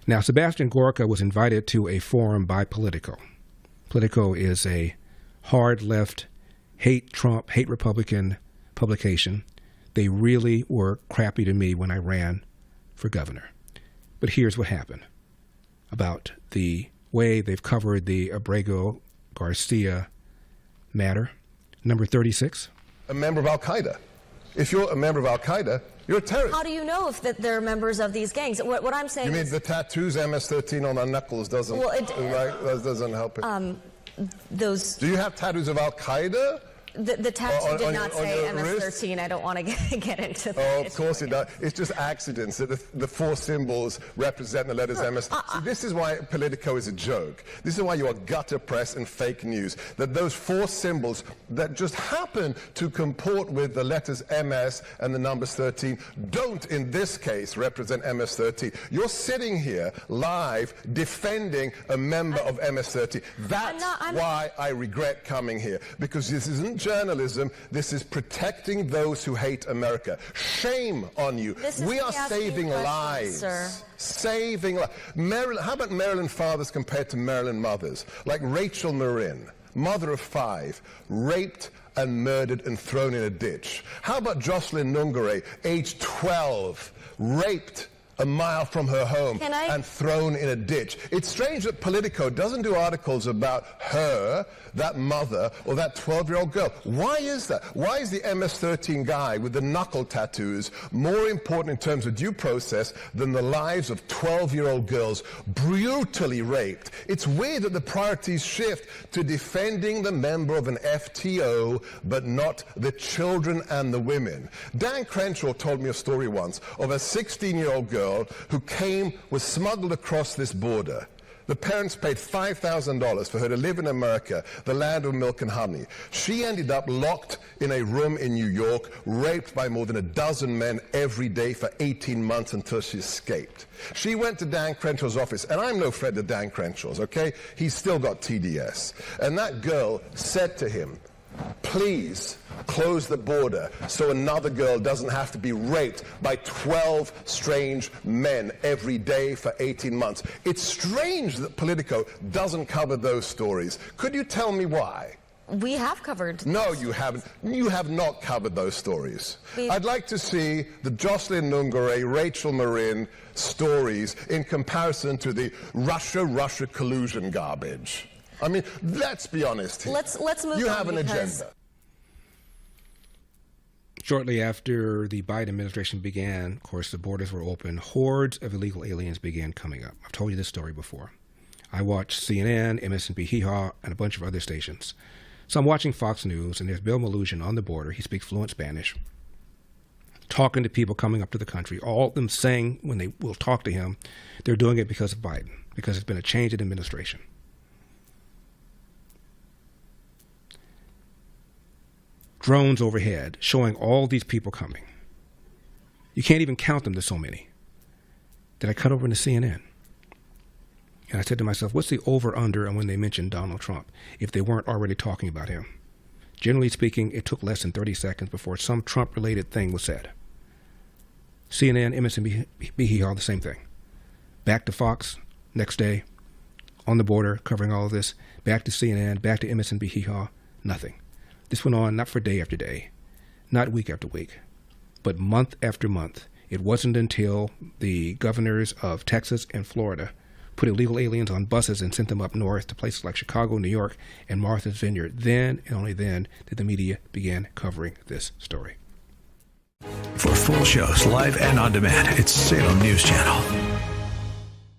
Now, Sebastian Gorka was invited to a forum by Politico. Politico is a hard left, hate Trump, hate Republican publication. They really were crappy to me when I ran for governor. But here's what happened about the way they've covered the Abrego Garcia matter. Number 36. A member of Al-Qaeda. If you're a member of Al-Qaeda, you're a terrorist. How do you know if that they're members of these gangs? What I'm saying is... You mean is, the tattoos, MS-13 on their knuckles doesn't, that doesn't help it? Those... Do you have tattoos of Al-Qaeda? The tattoo did not say MS-13. I don't want to get into that. Oh, of course it does. It's just accidents that the four symbols represent the letters MS. See, this is why Politico is a joke. This is why you are gutter press and fake news. That those four symbols that just happen to comport with the letters MS and the numbers 13 don't, in this case, represent MS-13. You're sitting here live defending a member of MS-13. That's why I regret coming here. Because this isn't journalism, this is protecting those who hate America. Shame on you. We are saving lives. Sir. Saving lives. How about Maryland fathers compared to Maryland mothers? Like Rachel Marin, mother of 5, raped and murdered and thrown in a ditch. How about Jocelyn Nungare, age 12, raped a mile from her home and thrown in a ditch? It's strange that Politico doesn't do articles about her, that mother, or that 12-year-old girl. Why is that? Why is the MS-13 guy with the knuckle tattoos more important in terms of due process than the lives of 12-year-old girls brutally raped? It's weird that the priorities shift to defending the member of an FTO, but not the children and the women. Dan Crenshaw told me a story once of a 16-year-old girl who was smuggled across this border. The parents paid $5,000 for her to live in America, the land of milk and honey. She ended up locked in a room in New York, raped by more than a dozen men every day for 18 months until she escaped. She went to Dan Crenshaw's office, and I'm no friend of Dan Crenshaw's, okay? He's still got TDS. And that girl said to him, please close the border so another girl doesn't have to be raped by 12 strange men every day for 18 months. It's strange that Politico doesn't cover those stories. Could you tell me why? We have covered. No, you haven't. You have not covered those stories. I'd like to see the Jocelyn Nungare, Rachel Marin stories in comparison to the Russia collusion garbage. I mean, let's be honest here. Let's move on. You have an agenda. Shortly after the Biden administration began, of course, the borders were open. Hordes of illegal aliens began coming up. I've told you this story before. I watched CNN, MSNBC, Hee-Haw, and a bunch of other stations. So I'm watching Fox News, and there's Bill Malugin on the border. He speaks fluent Spanish, talking to people coming up to the country, all of them saying when they will talk to him, they're doing it because of Biden, because there's been a change in administration. Drones overhead showing all these people coming. You can't even count them, there's so many. Then I cut over into CNN. And I said to myself, what's the over-under on when they mentioned Donald Trump, if they weren't already talking about him? Generally speaking, it took less than 30 seconds before some Trump-related thing was said. CNN, MSNBC, all the same thing. Back to Fox, next day, on the border, covering all of this. Back to CNN, back to MSNBC, nothing. This went on not for day after day, not week after week, but month after month. It wasn't until the governors of Texas and Florida put illegal aliens on buses and sent them up north to places like Chicago, New York, and Martha's Vineyard. Then and only then did the media begin covering this story. For full shows, live and on demand, it's Salem News Channel.